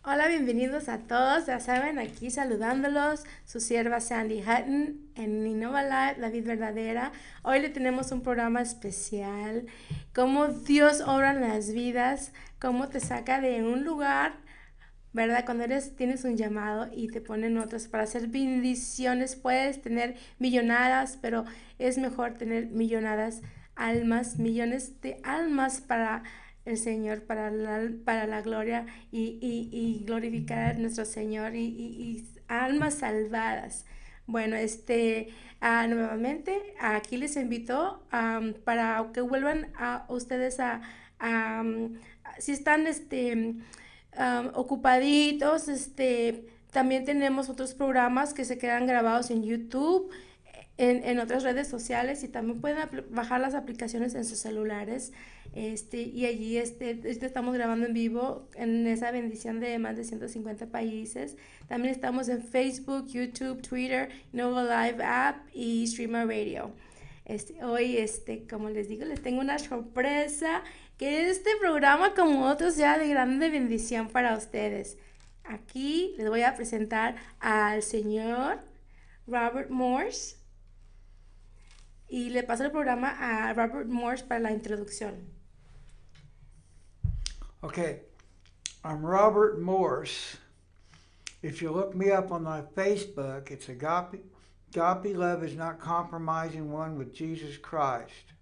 Hola, bienvenidos a todos. Ya saben, aquí saludándolos, su sierva Sandy Hutton en Inova Live, la vida verdadera. Hoy le tenemos un programa especial, cómo Dios obra en las vidas, cómo te saca de un lugar, ¿verdad? Cuando tienes un llamado y te ponen otros para hacer bendiciones, puedes tener millonadas, pero es mejor tener millonadas almas, millones de almas para el Señor, para la gloria y glorificar a nuestro Señor y almas salvadas. Bueno, nuevamente aquí les invito para que vuelvan a ustedes si están ocupaditos, también tenemos otros programas que se quedan grabados en YouTube, en otras redes sociales y también pueden bajar las aplicaciones en sus celulares. Y allí estamos grabando en vivo en esa bendición de más de 150 países. También estamos en Facebook, YouTube, Twitter, Nova Live App y Streamer Radio. Hoy, como les digo, les tengo una sorpresa, que este programa, como otros, sea de grande bendición para ustedes. Aquí les voy a presentar al señor Robert Morse y le paso el programa a Robert Morse para la introducción. Okay, I'm Robert Morse. If you look me up on my Facebook, it's agape. Agape love is not compromising one with Jesus Christ.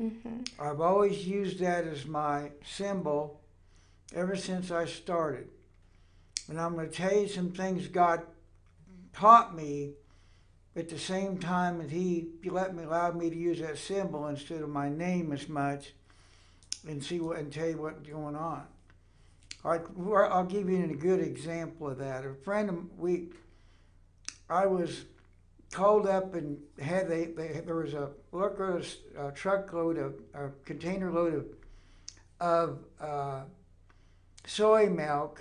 Mm-hmm. I've always used that as my symbol ever since I started. And I'm going to tell you some things God taught me at the same time that He allowed me to use that symbol instead of my name as much, and tell you what's going on. I'll give you a good example of that. I was called up and there was a truckload a container load of soy milk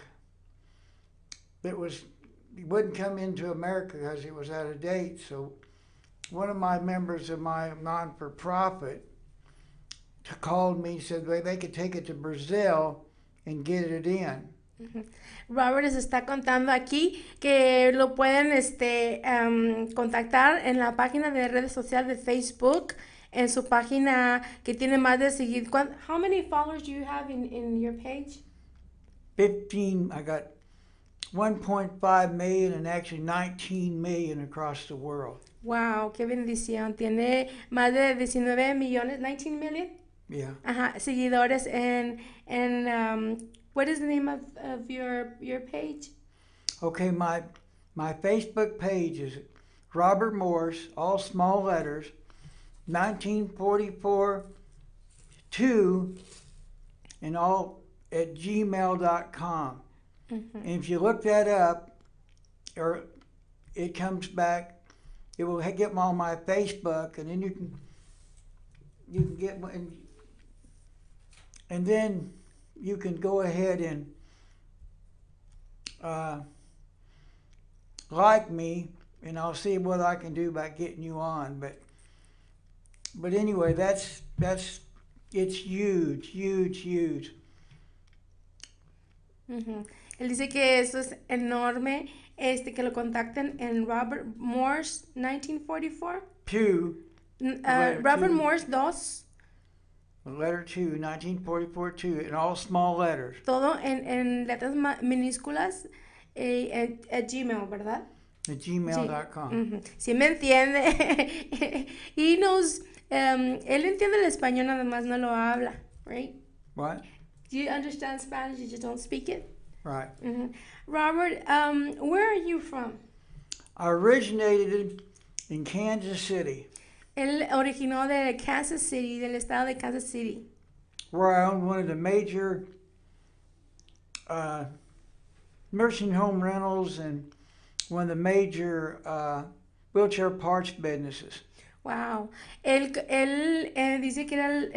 that wouldn't come into America because it was out of date. So one of my members of my non-for-profit called me and said they could take it to Brazil and get it in. Robert les está contando aquí que lo pueden contactar en la página de redes sociales de Facebook, en su página que tiene más de seguir. How many followers do you have in your page? 15. I got 1.5 million and actually 19 million across the world. Wow, qué bendición. Tiene más de 19 millones, 19 million. Yeah. Ajá, seguidores what is the name of your page? Okay, my Facebook page is Robert Morse, all small letters, 1944 2, and all at gmail.com. Mm-hmm. And if you look that up, or it comes back, it will get on my Facebook, and then you can get and then you can go ahead and like me, and I'll see what I can do about getting you on. But anyway, that's it's huge. Uh-huh. Él dice que eso es enorme, que lo contacten en Robert Morse 1944. Robert two, Morse 2. Letter 2, 1944 2, in all small letters. Todo en letras minúsculas at Gmail, ¿verdad? At gmail.com. Uh-huh. Sí me entiende. He knows, él entiende el español, nada más no lo habla, right? What? Do you understand Spanish? You just don't speak it? Right. Mm-hmm. Robert, where are you from? I originated in Kansas City. Él originó de Kansas City, del estado de Kansas City. Where I owned one of the major nursing home rentals and one of the major wheelchair parts businesses. Wow. Él dice que era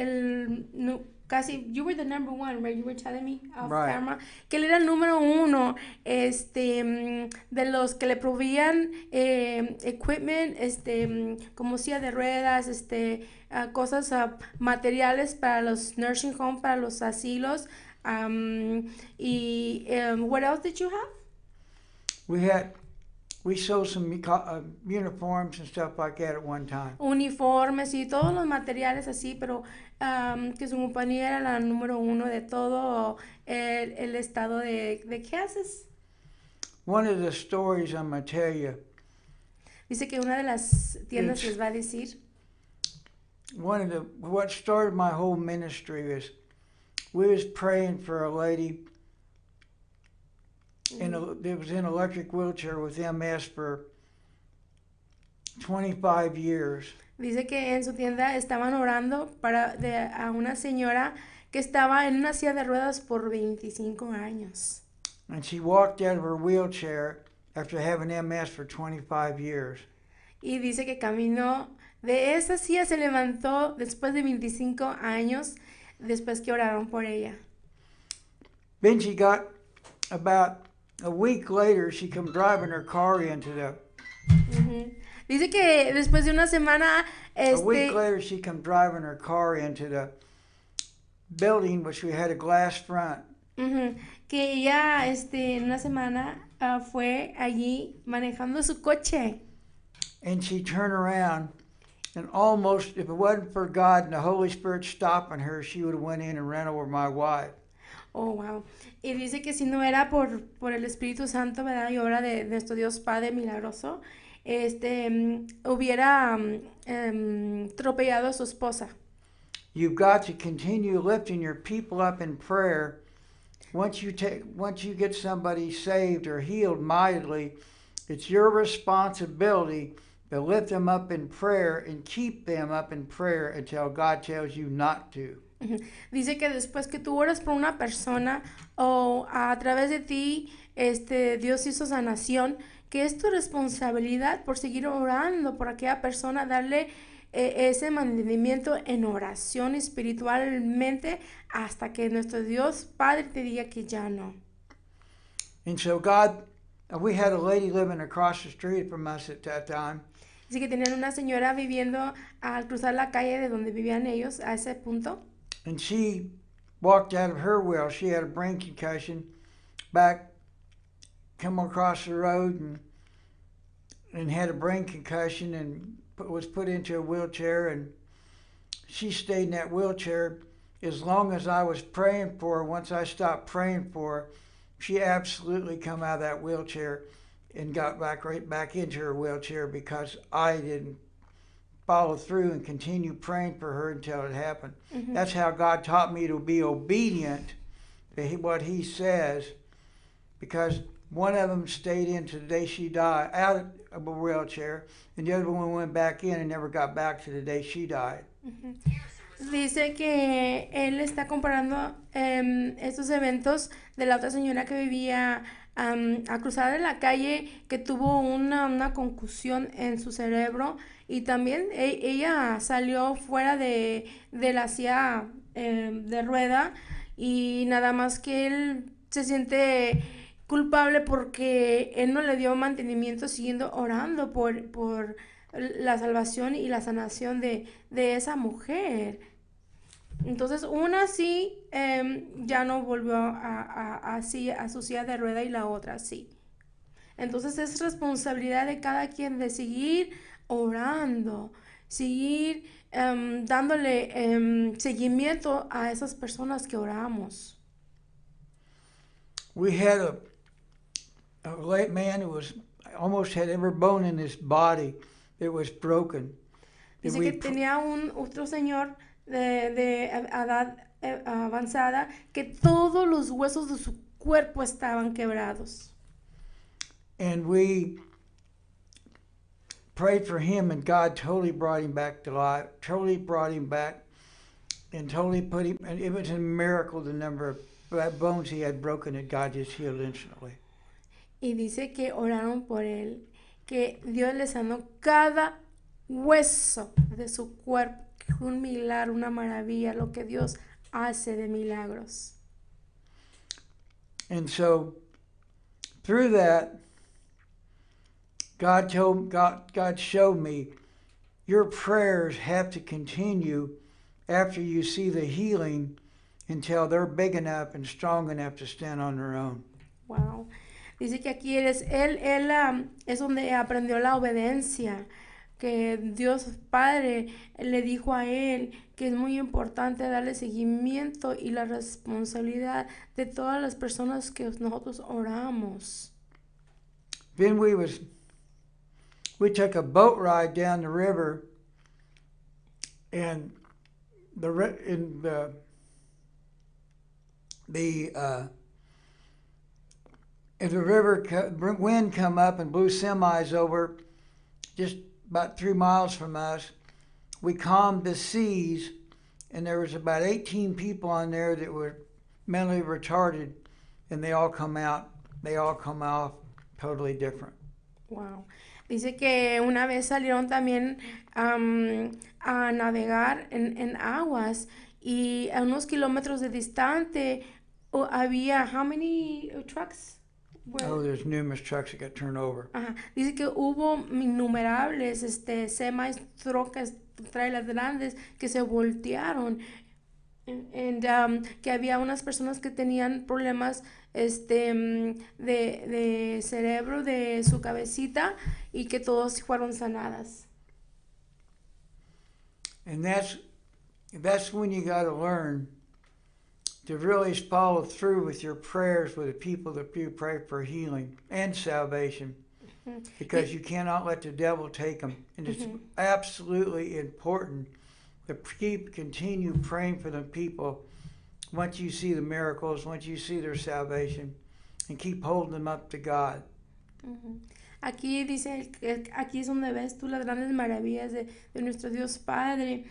casi, you were the number one, right? You were telling me off camera, que él era el número uno, de los que le proveían equipment, como silla de ruedas, cosas, materiales para los nursing home, para los asilos, What else did you have? We sold some uniforms and stuff like that at one time. Uniformes y todos los materiales así, pero que su compañía era la número uno de todo el estado de Kansas. One of the stories I'm going to tell you. Dice que una de las tiendas les va a decir. What started my whole ministry is we was praying for a lady that was in an electric wheelchair with MS for 25 years. Dice que en su tienda estaban orando a una señora que estaba en una silla de ruedas por 25 años. And she walked out of her wheelchair after having MS for 25 years. Y dice que caminó de esa silla, se levantó después de 25 años, después que oraron por ella. Then she got about a week later, she come driving her car into the. Dice que después de una semana, a week later, she come driving her car into the building, which we had a glass front. Que ella, en una semana fue allí manejando su coche. And she turned around, and almost, if it wasn't for God and the Holy Spirit stopping her, she would have went in and ran over my wife. Oh, wow. Y dice que si no era por el Espíritu Santo, ¿verdad? Y obra de nuestro Dios Padre milagroso, hubiera atropellado a su esposa. You've got to continue lifting your people up in prayer. Once you get somebody saved or healed mightily, it's your responsibility to lift them up in prayer and keep them up in prayer until God tells you not to. Dice que después que tú oras por una persona o a través de ti, Dios hizo sanación, que es tu responsabilidad por seguir orando por aquella persona, darle ese mantenimiento en oración espiritualmente hasta que nuestro Dios Padre te diga que ya no. And so we had a lady living across the street from us at that time. Dice que tenían una señora viviendo al cruzar la calle de donde vivían ellos a ese punto. And she walked out of her wheel. She had a brain concussion. Come across the road and had a brain concussion and was put into a wheelchair. And she stayed in that wheelchair as long as I was praying for her. Once I stopped praying for her, she absolutely come out of that wheelchair and got right back into her wheelchair because I didn't follow through and continue praying for her until it happened. That's how God taught me to be obedient to what He says, because one of them stayed in to the day she died, out of a wheelchair, and the other one went back in and never got back to the day she died. Dice que él está comparando estos eventos de la otra señora que vivía a cruzar de la calle, que tuvo una concusión en su cerebro, y también ella salió fuera de la silla de rueda, y nada más que él se siente culpable porque él no le dio mantenimiento siguiendo orando por la salvación y la sanación de esa mujer. Entonces una sí ya no volvió a su silla de rueda y la otra sí. Entonces es responsabilidad de cada quien de seguir orando, seguir dándole seguimiento a esas personas que oramos. We had a late man who almost had every bone in his body that was broken. Dice que tenía otro señor de edad avanzada que todos los huesos de su cuerpo estaban quebrados. And we prayed for him, and God totally brought him back to life, totally brought him back, and totally put him, and it was a miracle the number of bones he had broken that God just healed instantly. Y dice que oraron por él, que Dios le sanó cada hueso de su cuerpo. Un milagro, una maravilla, lo que Dios hace de milagros. And so, through that, God showed me your prayers have to continue after you see the healing until they're big enough and strong enough to stand on their own. Wow. Dice que aquí él es donde aprendió la obediencia, que Dios Padre le dijo a él que es muy importante darle seguimiento y la responsabilidad de todas las personas que nosotros oramos. Then we took a boat ride down the river, and as the river wind come up and blew semis over just about 3 miles from us. We calmed the seas, and there was about 18 people on there that were mentally retarded, and they all come off totally different. Wow. Dice que una vez salieron también a navegar en aguas y a unos kilómetros de distante había, how many trucks? There's numerous trucks that got turned over. Ajá. Dice que hubo innumerables semis, trocas, trailers grandes que se voltearon. Que había unas personas que tenían problemas de cerebro, de su cabecita, y que todos fueron sanadas. And that's when you got to learn to really follow through with your prayers with the people that you pray for healing and salvation, because you cannot let the devil take them. And it's absolutely important to continue praying for the people once you see the miracles, once you see their salvation, and keep holding them up to God. Aquí dice que aquí es donde ves tú las grandes maravillas de nuestro Dios Padre.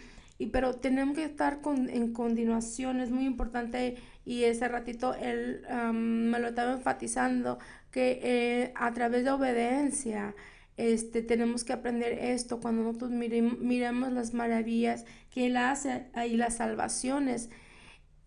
Pero tenemos que estar en continuación, es muy importante, y ese ratito él me lo estaba enfatizando, que a través de obediencia tenemos que aprender esto. Cuando nosotros miremos las maravillas que él hace y las salvaciones,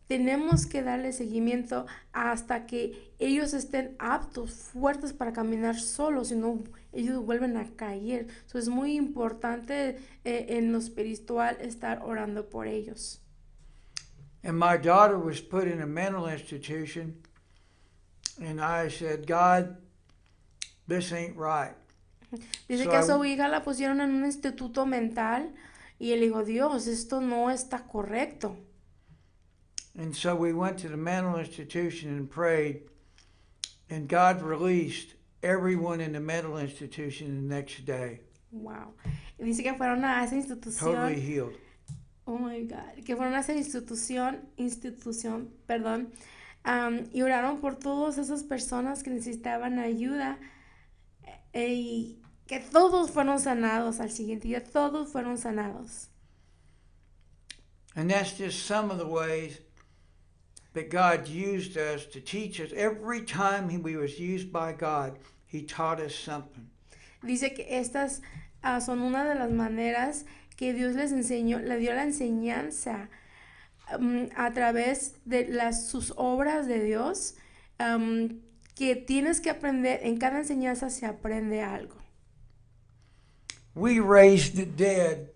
tenemos que darle seguimiento hasta que ellos estén aptos, fuertes para caminar solos, si no ellos vuelven a caer. Es muy importante en lo espiritual estar orando por ellos. And my daughter was put in a mental institution, and I said, God, this ain't right. Dice que a su hija la pusieron en un instituto mental, y él dijo, Dios, esto no está correcto. And so we went to the mental institution and prayed, and God released everyone in the mental institution the next day. Wow. Y dice que fueron a esa institución. Totally healed. Oh my God. Que fueron a esa institución, perdón. Y oraron por todas esas personas que necesitaban ayuda. Y que todos fueron sanados al siguiente día. Todos fueron sanados. And that's just some of the ways that God used us to teach us. Every time we was used by God, He taught us something. Dice que estas son una de las maneras que Dios les enseñó, le dio la enseñanza a través de sus obras de Dios, que tienes que aprender. En cada enseñanza se aprende algo. We raised the dead.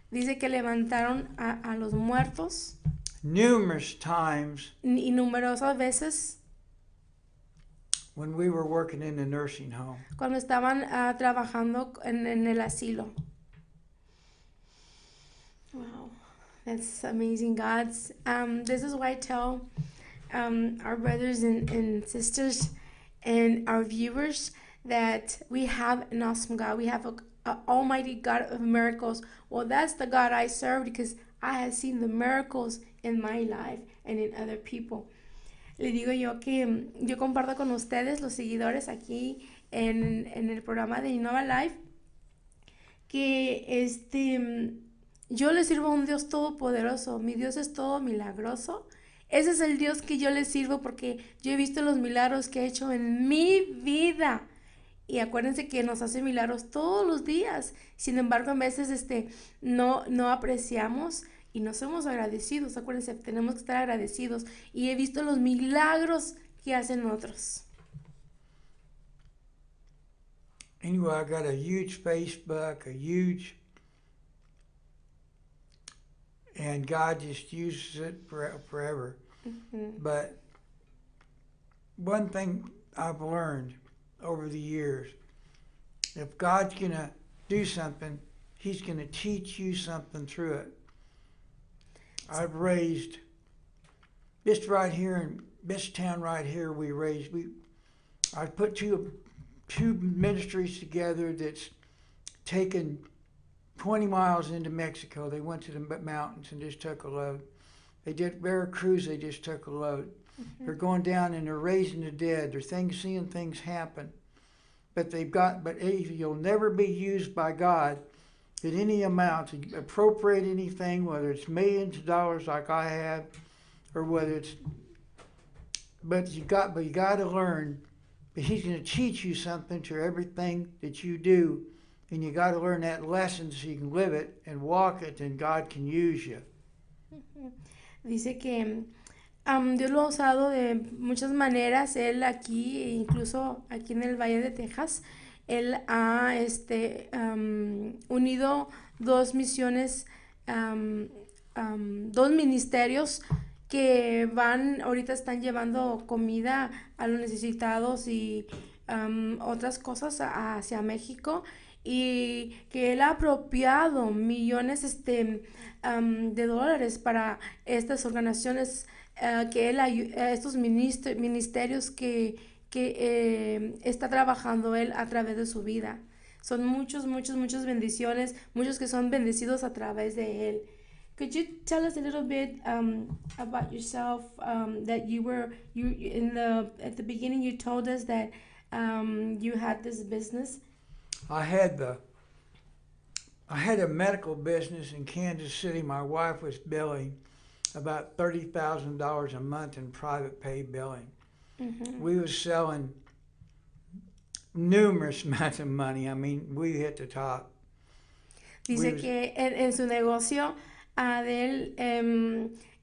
Dice que levantaron a los muertos. Numerous times. Y numerosas veces. When we were working in the nursing home. Cuando estaban trabajando en el asilo. Wow, that's amazing, God. This is why I tell our brothers and sisters and our viewers that we have an awesome God. We have an almighty God of miracles. Well, that's the God I serve, because I have seen the miracles in my life and in other people. Le digo yo que yo comparto con ustedes, los seguidores aquí en el programa de Inova Life, que yo le sirvo a un Dios todopoderoso. Mi Dios es todo milagroso. Ese es el Dios que yo le sirvo, porque yo he visto los milagros que ha hecho en mi vida. Y acuérdense que nos hace milagros todos los días. Sin embargo, a veces no apreciamos y no somos agradecidos. Acuérdense, tenemos que estar agradecidos. Y he visto los milagros que hacen otros. Anyway, I got a huge Facebook, and God just uses it forever. But one thing I've learned over the years, if God's going to do something, He's going to teach you something through it. I've raised, just right here in this town right here, I put two ministries together that's taken 20 miles into Mexico. They went to the mountains and just took a load. They did Veracruz, they just took a load. They're going down and they're raising the dead. They're seeing things happen. But you'll never be used by God at any amount to appropriate anything, whether it's millions of dollars like I have, or whether it's, but you got to learn that He's going to teach you something to everything that you do, and you got to learn that lesson so you can live it and walk it, and God can use you. Dice que Dios lo ha usado de muchas maneras. Él aquí, incluso aquí en el Valle de Texas, Él ha unido dos misiones, dos ministerios que ahorita están llevando comida a los necesitados y otras cosas hacia México, y que Él ha apropiado millones de dólares para estas organizaciones, estos ministerios que está trabajando Él a través de su vida. Son muchas bendiciones, muchos que son bendecidos a través de Él. Could you tell us a little bit about yourself? That at the beginning you told us that you had this business. I had a medical business in Kansas City. My wife was billing about $30,000 a month in private pay billing. We was selling numerous amounts of money. I mean, we hit the top. Dice que en su negocio de él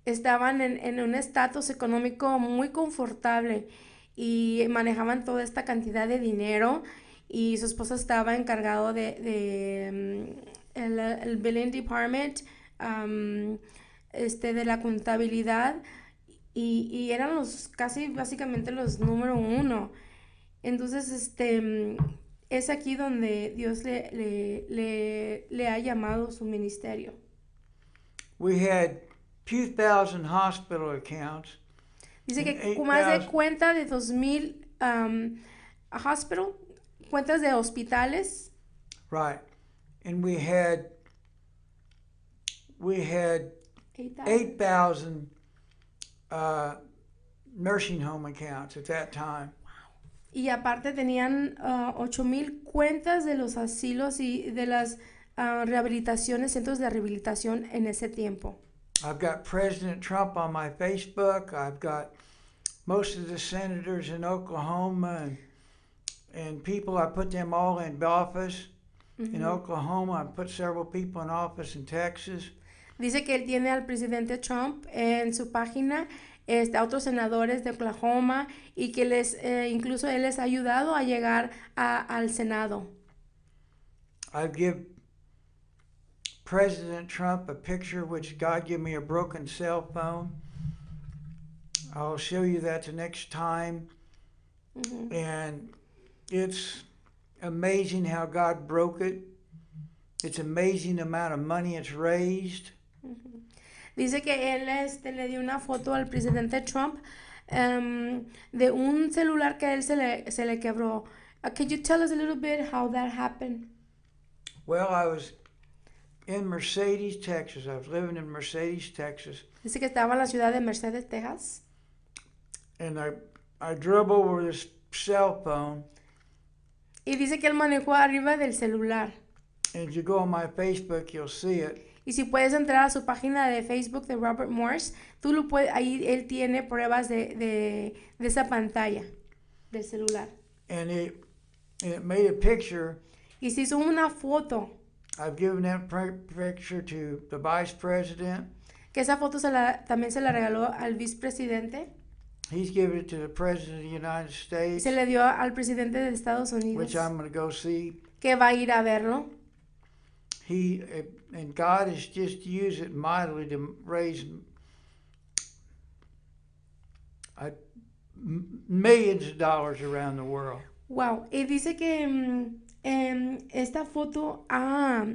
estaban en un estatus económico muy confortable y manejaban toda esta cantidad de dinero, y su esposa estaba encargado de el billing department, de la contabilidad, y eran casi básicamente los número uno. Entonces es aquí donde Dios le ha llamado su ministerio. We had 2,000 hospital accounts. Dice que más de cuenta de 2,000 cuentas de hospitales. Right. And we had 8,000 nursing home accounts at that time. Y aparte tenían 8,000 cuentas de los asilos y de las rehabilitaciones, centros de rehabilitación en ese tiempo. I've got President Trump on my Facebook. I've got most of the senators in Oklahoma and people. I put them all in office in Oklahoma. I put several people in office in Texas. Dice que él tiene al presidente Trump en su página, a otros senadores de Oklahoma, y que incluso él les ha ayudado a llegar al Senado. I've given President Trump a picture which God gave me a broken cell phone. I'll show you that the next time. And it's amazing how God broke it. It's amazing the amount of money it's raised. Dice que él le dio una foto al presidente Trump de un celular que a él se le quebró. Could you tell us a little bit how that happened? Well, I was in Mercedes, Texas. I was living in Mercedes, Texas. Dice que estaba en la ciudad de Mercedes, Texas. And I drove over this cell phone. Y dice que él manejó arriba del celular. And if you go on my Facebook, you'll see it. Y si puedes entrar a su página de Facebook de Robert Morse, tú lo puedes, ahí él tiene pruebas de esa pantalla del celular. And it made a picture. Y se hizo una foto. I've given that picture to the vice president. Que esa foto también se la regaló al vicepresidente. He's given it to the president of the United States. Se le dio al presidente de Estados Unidos. Which I'm going to go see. Que va a ir a verlo. and God has just used it mightily to raise millions of dollars around the world. Wow, y dice que esta foto ha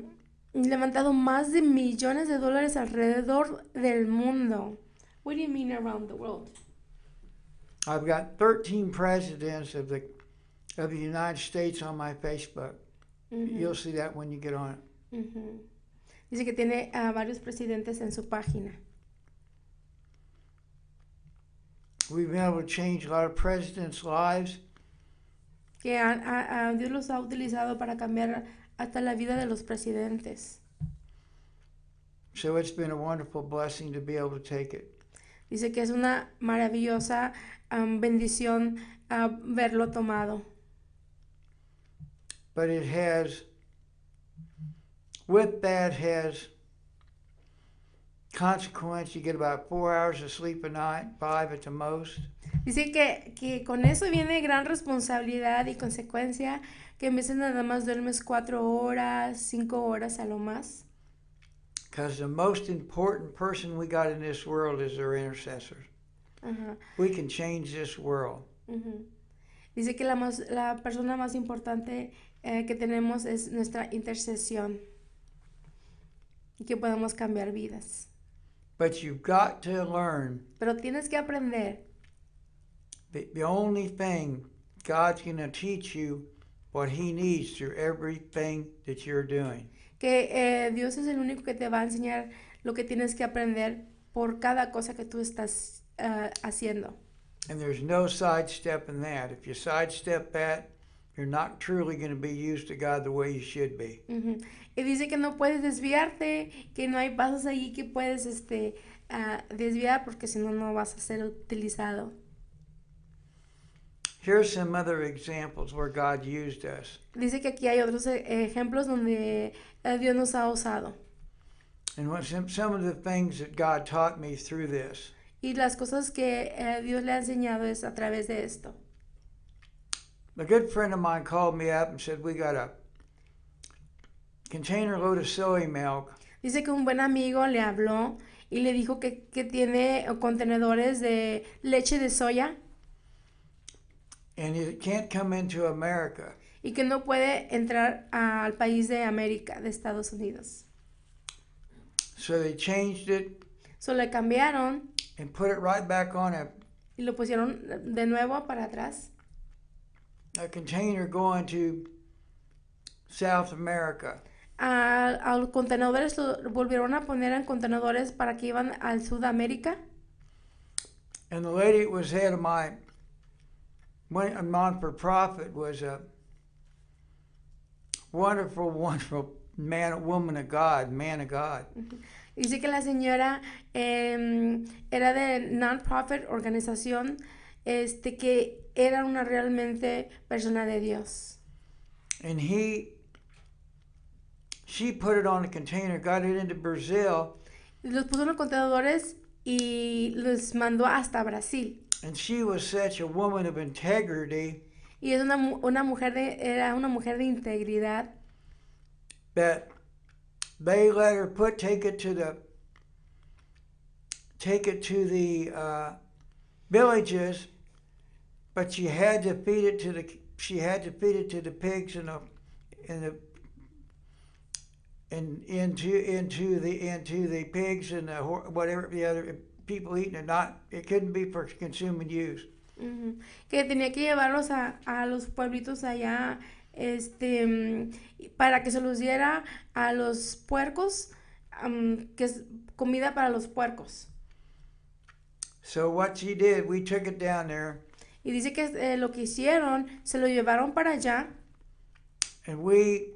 levantado más de millones de dólares alrededor del mundo. What do you mean around the world? I've got 13 presidents of the United States on my Facebook. You'll see that when you get on it. Dice que tiene a varios presidentes en su página. We've been able to change a lot of presidents' lives. Que Dios los ha utilizado para cambiar hasta la vida de los presidentes. So it's been a wonderful blessing to be able to take it. Dice que es una maravillosa bendición verlo tomado. But it has, with that has consequence. You get about 4 hours of sleep a night, 5 at the most. Dice que con eso viene gran responsabilidad y consecuencia, que en veces nada más duermes 4 horas, 5 horas a lo más. Because the most important person we got in this world is our intercessors. We can change this world. Dice que la persona más importante que tenemos es nuestra intercesión y que podemos cambiar vidas. But you've got to learn. Pero tienes que aprender. The only thing God's going to teach you what He needs through everything that you're doing. Que Dios es el único que te va a enseñar lo que tienes que aprender por cada cosa que tú estás haciendo. And there's no sidestep in that. If you sidestep that, you're not truly going to be used to God the way you should be. Y dice que no puedes desviarte, que no hay pasos allí que puedes desviar, porque si no, no vas a ser utilizado. Here's some other examples where God used us. Dice que aquí hay otros ejemplos donde Dios nos ha usado. And some of the things that God taught me through this. Y las cosas que Dios le ha enseñado es a través de esto. A good friend of mine called me up and said, we got a container load of soy milk. Dice que un buen amigo le habló y le dijo que tiene contenedores de leche de soya. And it can't come into America. Y que no puede entrar al país de América, de Estados Unidos. So they changed it. So le cambiaron. And put it right back on y lo pusieron de nuevo para atrás. A container going to South America. A los contenedores lo volvieron a poner en contenedores para que iban al Sudamérica. And the lady that was head of my non-for-profit was a wonderful, wonderful woman of God, man of God. Dice que la señora era de non-profit organización, que era una realmente persona de Dios. And she put it on a container, got it into Brazil. Los puso en los contenedores y los mandó hasta Brasil. And she was such a woman of integrity. Y es era una mujer de integridad. That they let her take it to the villages, but she had to feed it to the pigs into the pigs and whatever the other people eating it. It couldn't be for consuming use. Que tenía que llevarlos a los pueblitos allá, para que se los diera a los puercos, que es comida para los puercos. So what she did, we took it down there. Y dice que lo que hicieron, se lo llevaron para allá. And we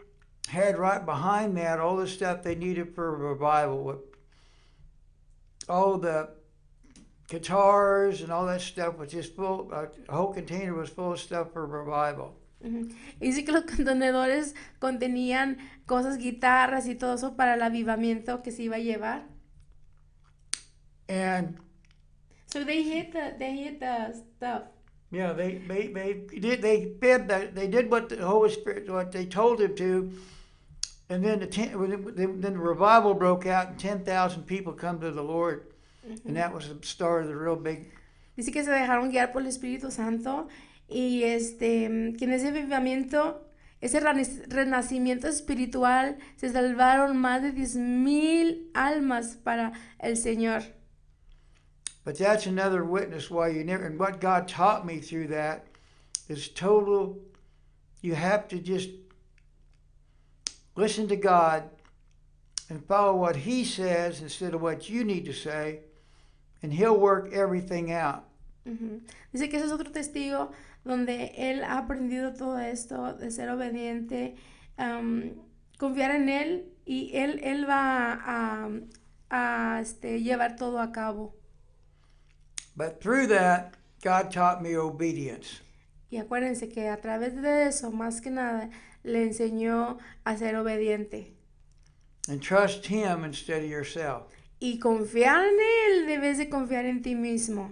had right behind that all the stuff they needed for revival. All the guitars and all that stuff was just full. A whole container was full of stuff for revival. Y dice que los contenedores contenían cosas, guitarras y todo eso para el avivamiento que se iba a llevar. And so they hid the stuff. Yeah, they did what the Holy Spirit, what they told him to, And then then the revival broke out, and 10,000 people come to the Lord, and that was the start of the real big. Dice que se dejaron guiar por el Espíritu Santo y que en ese avivamiento, ese renacimiento espiritual, se salvaron más de 10,000 almas para el Señor. But that's another witness why you never. And what God taught me through that is total. You have to just listen to God and follow what He says instead of what you need to say, and He'll work everything out. Dice que ese es otro testigo donde él ha aprendido todo esto de ser obediente, confiar en él y él va a llevar todo a cabo. But through that, God taught me obedience. Y acuérdense que a través de eso, más que nada, le enseñó a ser obediente. And trust Him instead of yourself. Y confiar en él debes de confiar en ti mismo.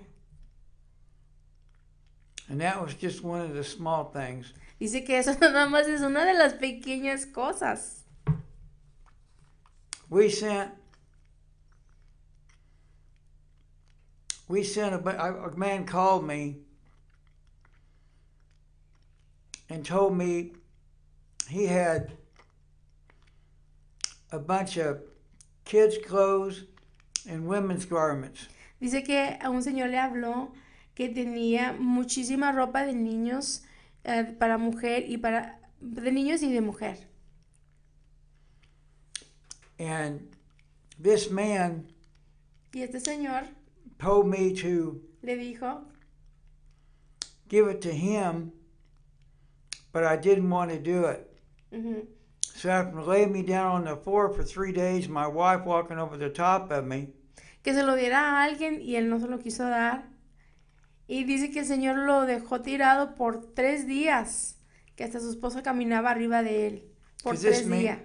And that was just one of the small things. Dice que eso nada más es una de las pequeñas cosas. We sent a man called me and told me he had a bunch of kids' clothes and women's garments. Dice que a un señor le habló que tenía muchísima ropa de niños para mujer y de niños y de mujer. And this man Y este señor told me to le dijo give it to him, but I didn't want to do it. So after laying me down on the floor for 3 days, my wife walking over the top of me, que se lo diera a alguien y él no se lo quiso dar. Y dice que el Señor lo dejó tirado por 3 días, que hasta su esposa caminaba arriba de él por 3 días.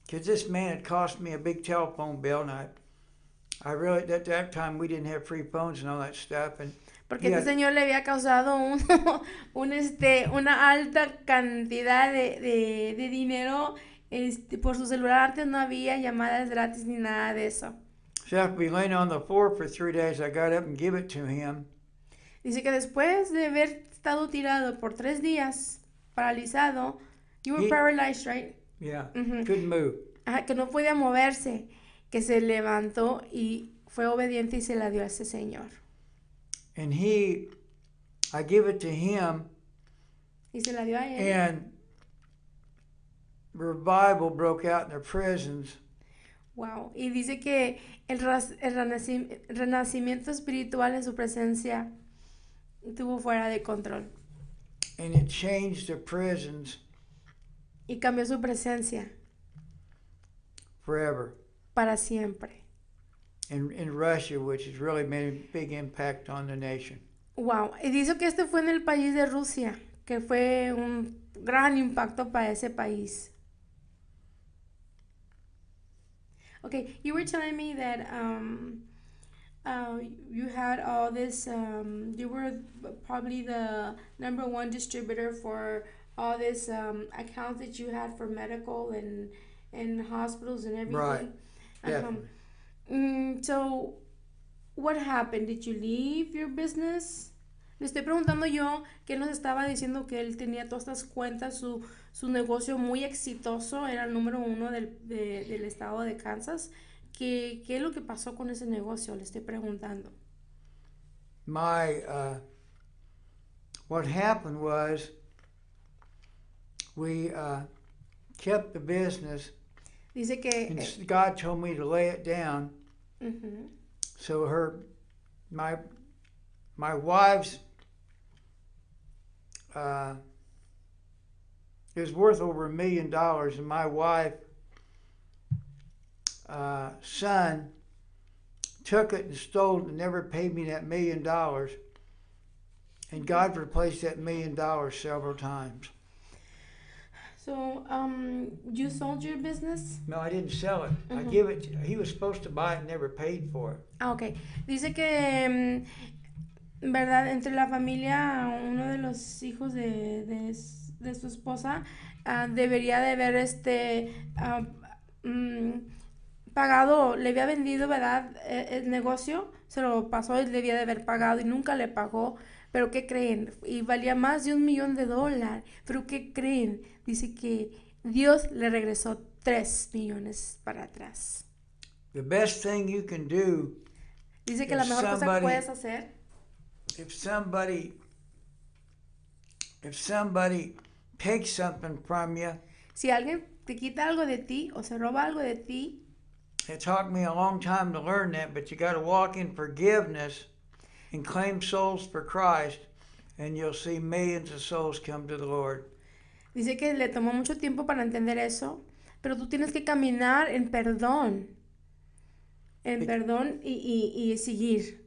Because this man had cost me a big telephone bill, and I really, at that time we didn't have free phones and all that stuff. And porque este señor le había causado una alta cantidad de dinero por su celular. Antes no había llamadas gratis ni nada de eso. So after we laying on the floor for 3 days, I got up and gave it to him. Dice que después de haber estado tirado por 3 días, paralizado, you were paralyzed, right? Yeah, couldn't move. Ajá, que no podía moverse, que se levantó y fue obediente y se la dio a ese señor. And I give it to him. Y se la dio a él. And revival broke out in the prisons. Wow. Y dice que el renacimiento espiritual en su presencia estuvo fuera de control. And it changed the prisons. Y cambió su presencia. Forever. Para siempre. In Russia, which has really made a big impact on the nation. Wow. Y dice que fue en el país de Rusia, que fue un gran impacto para ese país. Okay, you were telling me that you had all this, you were probably the #1 distributor for all this accounts that you had for medical and hospitals and everything. Right. So, what happened? Did you leave your business? Le estoy preguntando yo, que él nos estaba diciendo que él tenía todas estas cuentas, su negocio muy exitoso, era el #1 del estado de Kansas. ¿Qué es lo que pasó con ese negocio? Le estoy preguntando. What happened was we kept the business. Dice que God told me to lay it down. So my wife's it was worth over $1 million, and my wife son took it and stole it and never paid me that $1 million, and God replaced that $1 million several times. So, you sold your business? No, I didn't sell it. I give it. He was supposed to buy it and never paid for it. Ah, okay. Dice que, verdad, entre la familia, uno de los hijos de de su esposa, debería de haber pagado, le había vendido, ¿verdad? El negocio, se lo pasó y debía de haber pagado y nunca le pagó. Pero ¿qué creen? Y valía más de $1,000,000. Pero ¿qué creen? Dice que Dios le regresó 3 millones para atrás. The best thing you can do, Dice que la mejor cosa que puedes hacer, if somebody takes something from you, si alguien te quita algo de ti o se roba algo de ti, it took me a long time to learn that, but you got to walk in forgiveness and claim souls for Christ, and you'll see millions of souls come to the Lord. dice que le tomó mucho tiempo para entender eso, pero tú tienes que caminar en perdón y seguir.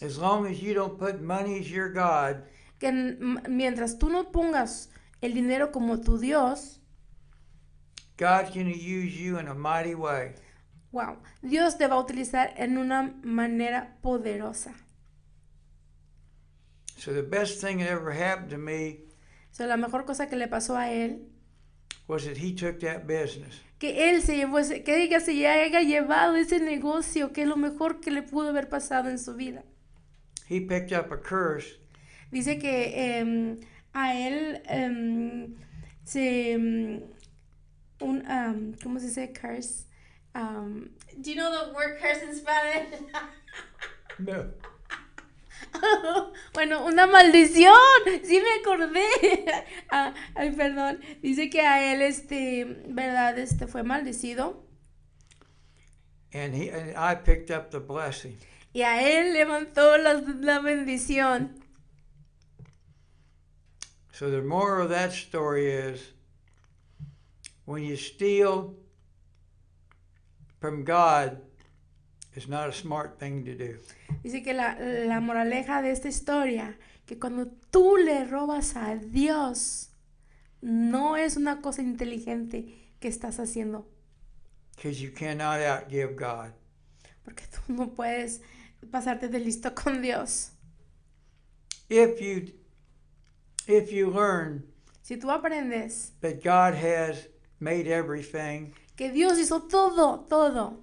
As long as you don't put money as your God, Que mientras tú no pongas el dinero como tu Dios, God's going to use you in a mighty way. wow, Dios te va a utilizar en una manera poderosa. So the best thing that ever happened to me So, la mejor cosa que le pasó a él, was that he took that business. que él se llevó que ella se haya llevado ese negocio, que es lo mejor que le pudo haber pasado en su vida. He picked up a curse. Dice que a él ¿cómo se dice curse? Do you know the word curse in Spanish? No. Bueno, una maldición. Sí me acordé. Ay, perdón. Dice que a él, ¿verdad? Fue maldecido. And I picked up the blessing. Y a él levantó la bendición. So the moral of that story is, when you steal from God, it's not a smart thing to do. Dice que la moraleja de esta historia, que cuando tú le robas a Dios, no es una cosa inteligente que estás haciendo. Because you cannot outgive God. Porque tú no puedes pasarte de listo con Dios. If you learn Si tú aprendes that God has made everything, que Dios hizo todo,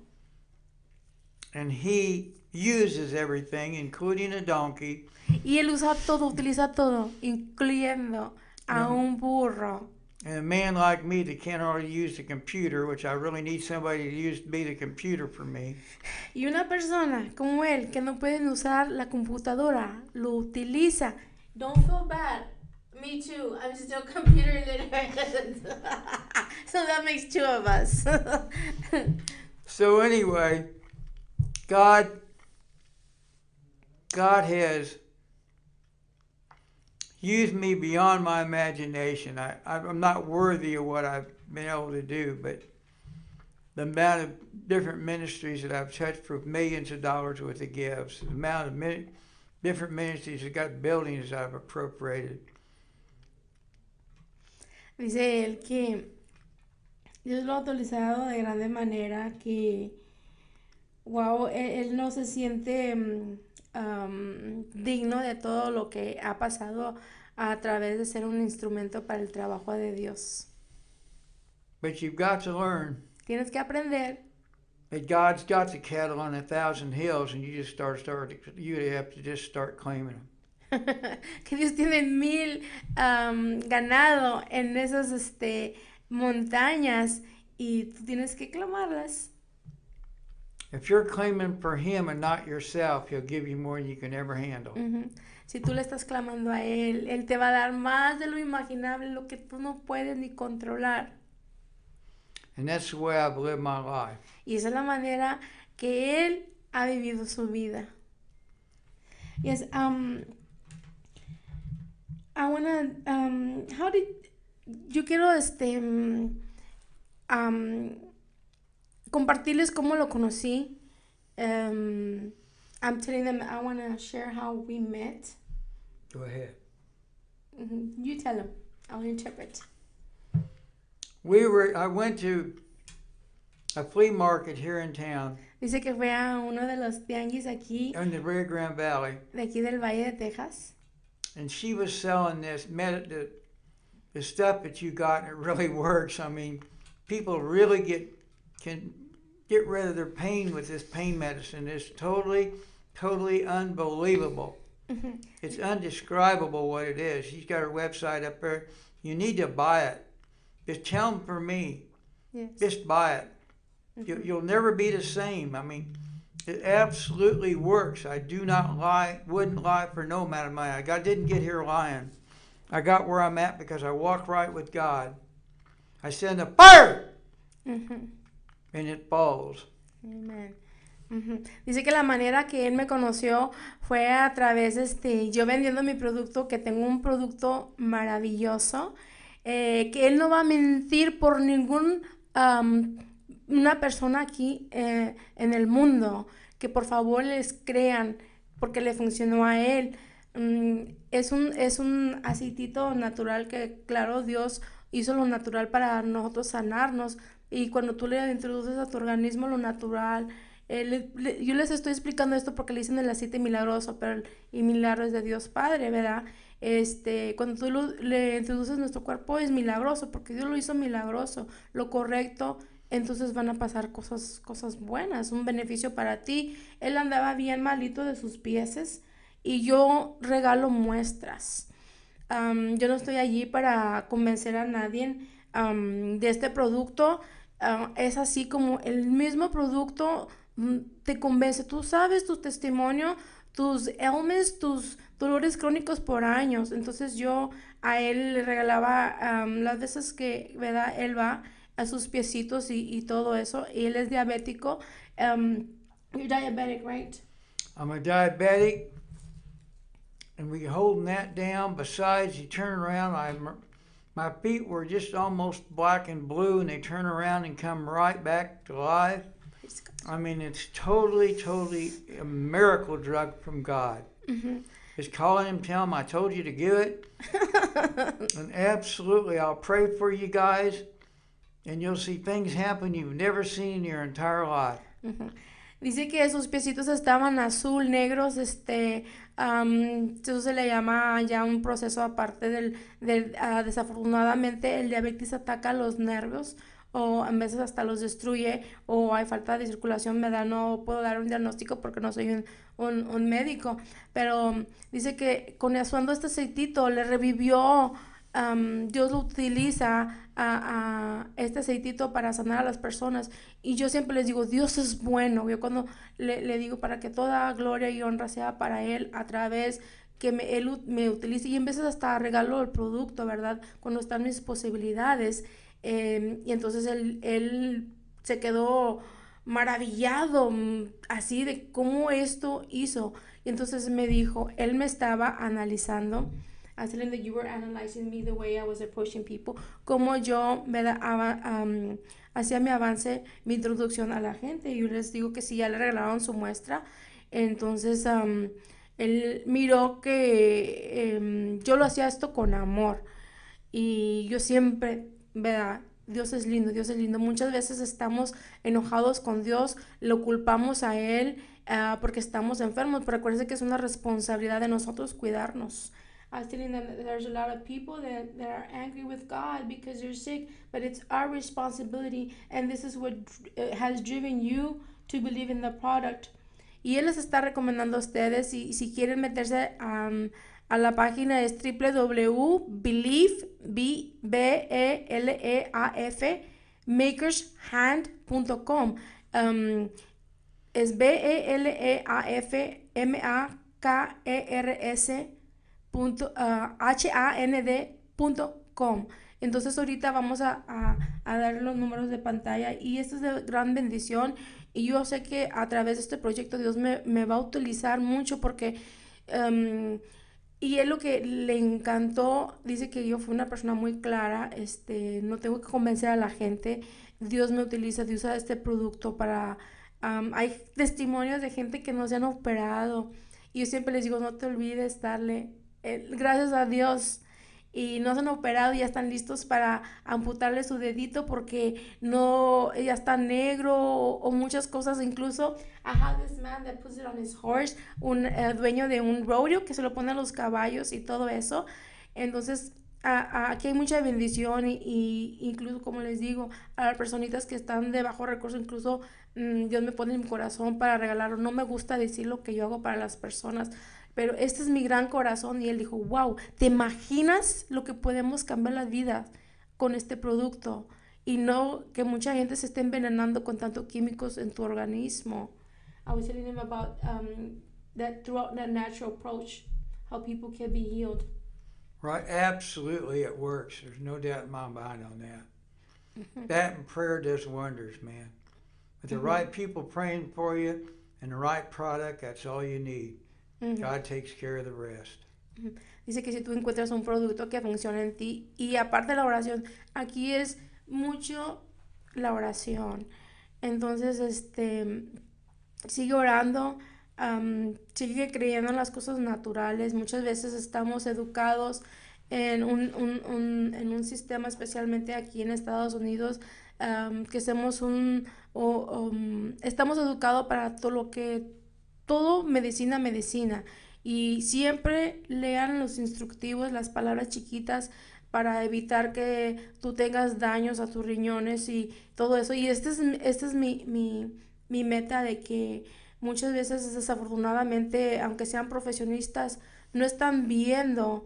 and He uses everything, including a donkey, y Él utiliza todo, incluyendo a un burro. and a man like me that can't hardly use the computer, which I really need somebody to be the computer for me. Y una persona como él, que no pueden usar la computadora, lo utiliza. Don't feel bad. Me too. I'm still computer literate. So that makes 2 of us. So anyway, God has used me beyond my imagination. I'm not worthy of what I've been able to do, but the amount of different ministries that I've touched for millions of dollars worth of gifts, the amount of different ministries that got buildings I've appropriated. Dice él que Dios lo ha utilizado de grande manera, que wow, él no se siente digno de todo lo que ha pasado a través de ser un instrumento para el trabajo de Dios. But you've got to learn Tienes que aprender that God's got the cattle on 1,000 hills, and you have to just start claiming them. que Dios tiene 1,000 ganado en esas montañas y tú tienes que clamarlas. If you're claiming for Him and not yourself, He'll give you more than you can ever handle. Si tú le estás clamando a Él te va a dar más de lo imaginable, lo que tú no puedes ni controlar. And that's the way I've lived my life. Y esa es la manera que Él ha vivido su vida. Yes, I wanna, yo quiero compartirles cómo lo conocí. I'm telling them I wanna share how we met. Go ahead. You tell them. I'll interpret. I went to a flea market here in town. Dice que fue a uno de los tianguis aquí, in the Rio Grande Valley, de aquí del Valle de Texas. and she was selling this the stuff that you got, and it really works. I mean, people really can get rid of their pain with this pain medicine. It's totally unbelievable. It's undescribable what it is. She's got her website up there. You need to buy it. Just tell them for me. Yes. Just buy it. You'll never be the same. I mean, it absolutely works. I do not lie, wouldn't lie for no amount of money. I didn't get here lying. I got where I'm at because I walk right with God. I send a fire, and it falls. Amen. Dice que la manera que él me conoció fue a través yo vendiendo mi producto, que tengo un producto maravilloso, que él no va a mentir por ningún una persona aquí en el mundo, que por favor les crean porque le funcionó a él. Es un aceitito natural que, claro, Dios hizo lo natural para nosotros sanarnos, y cuando tú le introduces a tu organismo lo natural, yo les estoy explicando esto porque le dicen el aceite milagroso, pero el milagro es de Dios Padre, ¿verdad? Cuando tú le introduces a nuestro cuerpo es milagroso porque Dios lo hizo milagroso, lo correcto. Entonces van a pasar cosas buenas, un beneficio para ti. Él andaba bien malito de sus pies y yo regalo muestras. Yo no estoy allí para convencer a nadie de este producto. Es así como el mismo producto te convence. Tú sabes tu testimonio, tus ailments, tus dolores crónicos por años. Entonces yo a él le regalaba las veces que, ¿verdad? Él va a sus piecitos y todo eso. Y él es diabético. You're diabetic, right? I'm a diabetic, and we holding that down. Besides, you turn around, my feet were just almost black and blue, and they turn around and come right back to life. I mean, it's totally a miracle drug from God. Just call him, tell him I told you to give it. And absolutely, I'll pray for you guys, and you'll see things happen you've never seen in your entire life. Dice que sus piecitos estaban azul, negros, eso se le llama ya un proceso aparte desafortunadamente el diabetes ataca los nervios, o a veces hasta los destruye, o hay falta de circulación, ¿verdad? No puedo dar un diagnóstico porque no soy un médico, pero dice que con usando este aceitito le revivió. Dios lo utiliza a este aceitito para sanar a las personas, y yo siempre les digo, Dios es bueno. Yo cuando le digo para que toda gloria y honra sea para Él a través que Él me utilice, y en veces hasta regalo el producto, ¿verdad? Cuando están mis posibilidades, y entonces él se quedó maravillado así de cómo esto hizo, y entonces me dijo, él me estaba analizando. I was telling that you were analyzing me the way I was approaching people, como yo, ¿verdad? Hacía mi avance, mi introducción a la gente. Y yo les digo que si ya le regalaron su muestra, entonces él miró que yo lo hacía esto con amor. Y yo siempre, ¿verdad? Dios es lindo, Dios es lindo. Muchas veces estamos enojados con Dios, lo culpamos a Él porque estamos enfermos, pero acuérdense que es una responsabilidad de nosotros cuidarnos. I was telling them that there's a lot of people that are angry with God because they're sick, but it's our responsibility, and this is what has driven you to believe in the product. Y él les está recomendando a ustedes, y si quieren meterse a la página es www.beleaf, makershand.com. Es BELEAFMAKERS hand.com. Entonces ahorita vamos a dar los números de pantalla, y esto es de gran bendición, y yo sé que a través de este proyecto Dios me va a utilizar mucho porque y él lo que le encantó, dice que yo fui una persona muy clara, no tengo que convencer a la gente, Dios me utiliza, Dios usa este producto para hay testimonios de gente que no se han operado, y yo siempre les digo, no te olvides darle gracias a Dios, y no se han operado y ya están listos para amputarle su dedito porque no, ya está negro o muchas cosas. Incluso I have this man that puts it on his horse, un dueño de un rodeo que se lo pone a los caballos y todo eso. Entonces aquí hay mucha bendición y incluso como les digo, a las personitas que están de bajo recurso, incluso Dios me pone en mi corazón para regalarlo. No me gusta decir lo que yo hago para las personas, pero este es mi gran corazón y él dijo, wow, ¿te imaginas lo que podemos cambiar la vida con este producto? Y no que mucha gente se esté envenenando con tantos químicos en tu organismo. I was telling him about that throughout that natural approach, how people can be healed. Right, absolutely it works. There's no doubt in my mind on that. That and prayer does wonders, man. With the right people praying for you and the right product, that's all you need. God takes care of the rest. Dice que si tú encuentras un producto que funcione en ti y aparte de la oración, aquí es mucho la oración. Entonces, sigue orando, sigue creyendo en las cosas naturales. Muchas veces estamos educados en en un sistema, especialmente aquí en Estados Unidos, que somos estamos educados para todo lo que, todo medicina, medicina. Y siempre lean los instructivos, las palabras chiquitas para evitar que tú tengas daños a tus riñones y todo eso. Y este es mi meta de que muchas veces desafortunadamente, aunque sean profesionistas, no están viendo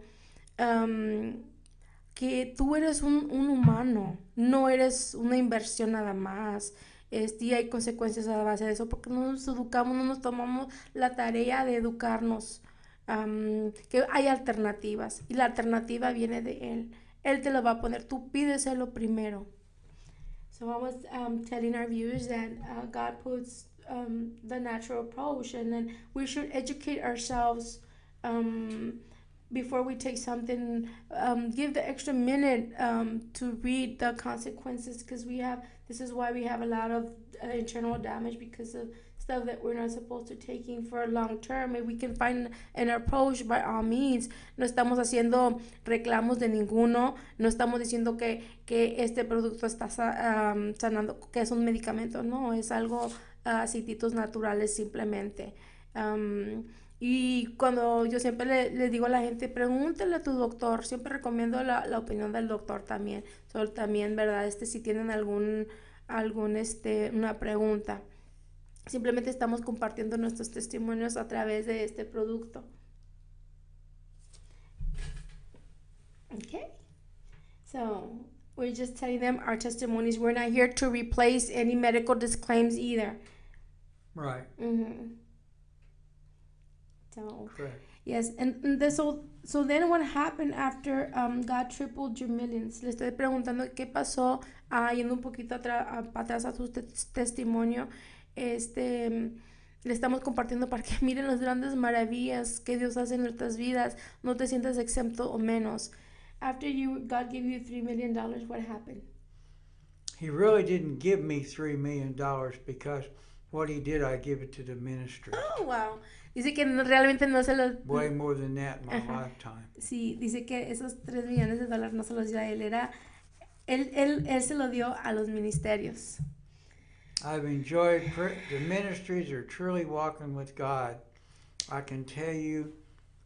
que tú eres un humano, no eres una inversión nada más. Y hay consecuencias a la base de eso porque no nos educamos, no nos tomamos la tarea de educarnos. Que hay alternativas y la alternativa viene de Él. Él te lo va a poner, tú pídeselo primero. So I was telling our viewers that God puts the natural approach, and then we should educate ourselves before we take something. Give the extra minute to read the consequences, because we have. This is why we have a lot of internal damage because of stuff that we're not supposed to taking for a long term. If we can find an approach, by all means. No estamos haciendo reclamos de ninguno, no estamos diciendo que este producto está sanando, que es un medicamento, no, es algo, aceititos naturales simplemente. Y cuando yo siempre le digo a la gente, pregúntale a tu doctor, siempre recomiendo la opinión del doctor también, también, ¿verdad? Si tienen una pregunta. Simplemente estamos compartiendo nuestros testimonios a través de este producto. Okay. So, we're just telling them our testimonies. We're not here to replace any medical disclaims either. Right. So, correct. Yes, so then what happened after God tripled your millions? Le estoy preguntando qué pasó, yendo un poquito para atrás a su testimonio. Le estamos compartiendo para que miren las grandes maravillas que Dios hace en nuestras vidas. No te sientas exento o menos. After God gave you $3 million, what happened? He really didn't give me $3 million because what he did, I give it to the ministry. Oh, wow. Dice que realmente no se los... Way more than that in my lifetime. Sí, dice que esos $3 millones no se los dio a él, él se lo dio a los ministerios. I've enjoyed the ministries are truly walking with God. I can tell you,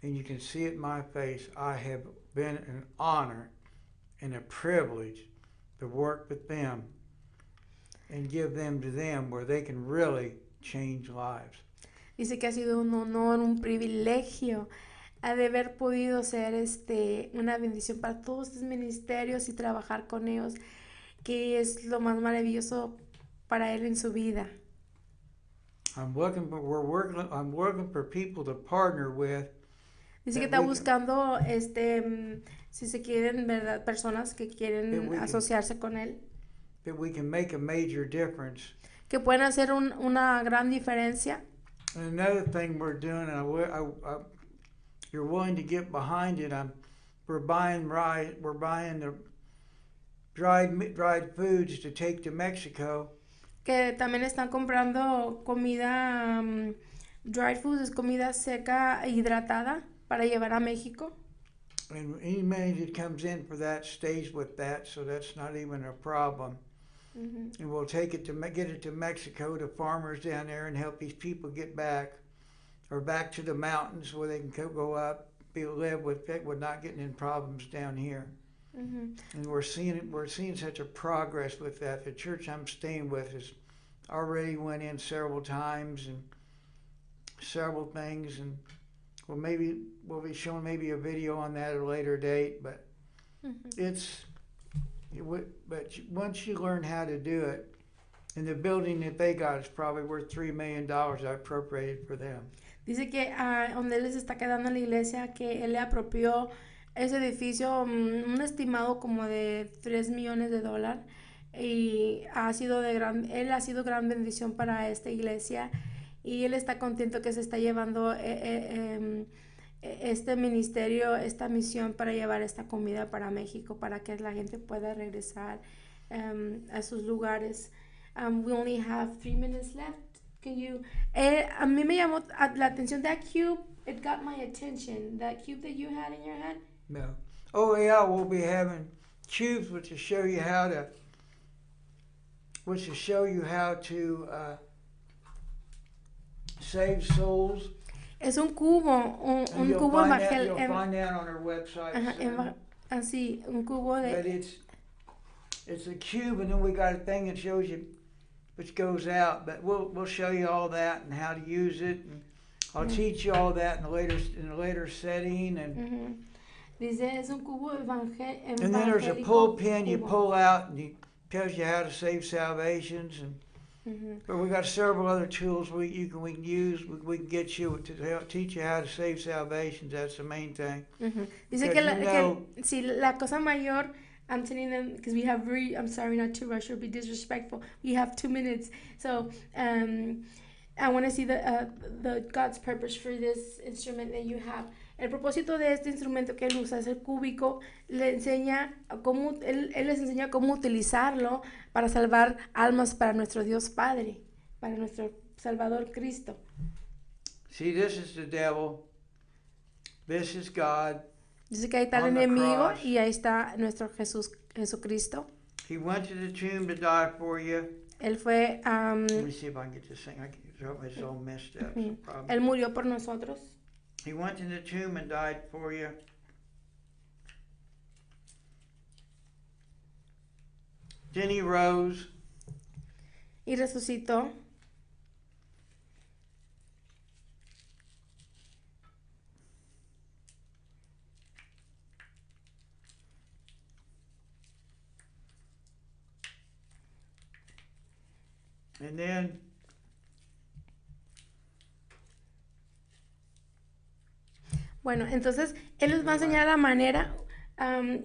and you can see it in my face, I have been an honor and a privilege to work with them and give them to them where they can really change lives. Dice que ha sido un honor, un privilegio de haber podido ser una bendición para todos estos ministerios y trabajar con ellos, que es lo más maravilloso para él en su vida. I'm working for people to partner with. Dice que está buscando, si se quieren, ¿verdad? Personas que quieren asociarse con él. That we can make a major difference. Que pueden hacer una gran diferencia. And another thing we're doing, you're willing to get behind it. We're buying the dried foods to take to Mexico. Que también están comprando comida, dried foods, es comida seca e hidratada para llevar a México. And any money that comes in for that stays with that, so that's not even a problem. Mm-hmm. And we'll take it get it to Mexico to farmers down there and help these people get back, or back to the mountains where they can go up, live with not getting in problems down here. And we're seeing such a progress with that. The church I'm staying with has already went in several times and several things, and we'll be showing maybe a video on that at a later date. But but once you learn how to do it, and the building that they got is probably worth $3 million I appropriated for them. Dice que donde él les está quedando en la iglesia, que él le apropió ese edificio un estimado como de $3 millones, y él ha sido gran bendición para esta iglesia, y él está contento que se está llevando este ministerio, esta misión para llevar esta comida para México, para que la gente pueda regresar a sus lugares. We only have 3 minutes left. Can you? A mí me llamó la atención that cube. It got my attention. That cube that you had in your hand. No. Oh yeah, we'll be having cubes, which will show you how to save souls. Es un cubo, un cubo evangélico. You'll find that on our website. Así, un cubo de. But it's a cube, and then we got a thing that shows you which goes out. But we'll show you all that and how to use it, and I'll teach you all that in a later setting. And Dice, es un cubo evangélico. And then there's a pull pin you pull out, and it tells you how to save salvations. And but we got several other tools we can use. We can get you to help teach you how to save salvations. That's the main thing. Dice que si la cosa mayor, I'm telling them, because I'm sorry not to rush or be disrespectful. We have 2 minutes, so I want to see the God's purpose for this instrument that you have. El propósito de este instrumento que él usa es el cúbico. Él les enseña cómo utilizarlo para salvar almas para nuestro Dios Padre, para nuestro Salvador Cristo. See, this is the devil. This is God. Dice que ahí está el enemigo y ahí está nuestro Jesucristo. He went to the tomb to die for you. Él fue. Let me see if I can get this thing. It's all messed up. Él murió por nosotros. He went to the tomb and died for you. Then he rose. Y resucitó. And then bueno, entonces él les va a enseñar la manera.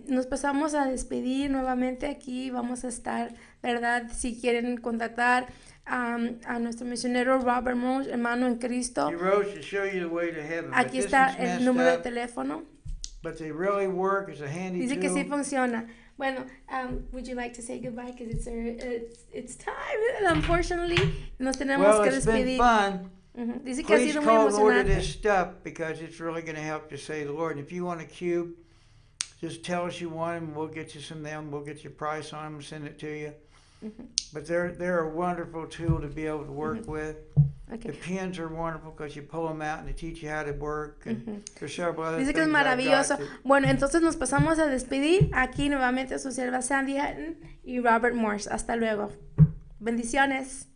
Nos pasamos a despedir nuevamente aquí. Vamos a estar, ¿verdad? Si quieren contactar a nuestro misionero Robert Moss, hermano en Cristo. he rose to show you the way to heaven. Aquí está el número de teléfono. But they really work. It's a handy Dice tool. que sí funciona. Bueno, would you like to say goodbye? Because it's time. Unfortunately, nos tenemos que despedir. Well, it's been fun. Dice que ha Please sido muy call and order emocionante. this stuff because it's really going to help you save the Lord. And if you want a cube, just tell us you want them. We'll get you some of them. We'll get you a price on them and send it to you. But they're a wonderful tool to be able to work with. Okay. The pins are wonderful because you pull them out and they teach you how to work. And there's several other Dice que es things I've got maravilloso. to- Bueno, entonces nos pasamos a despedir. Aquí nuevamente su sierva Sandy Hutton y Robert Morse. Hasta luego. Bendiciones.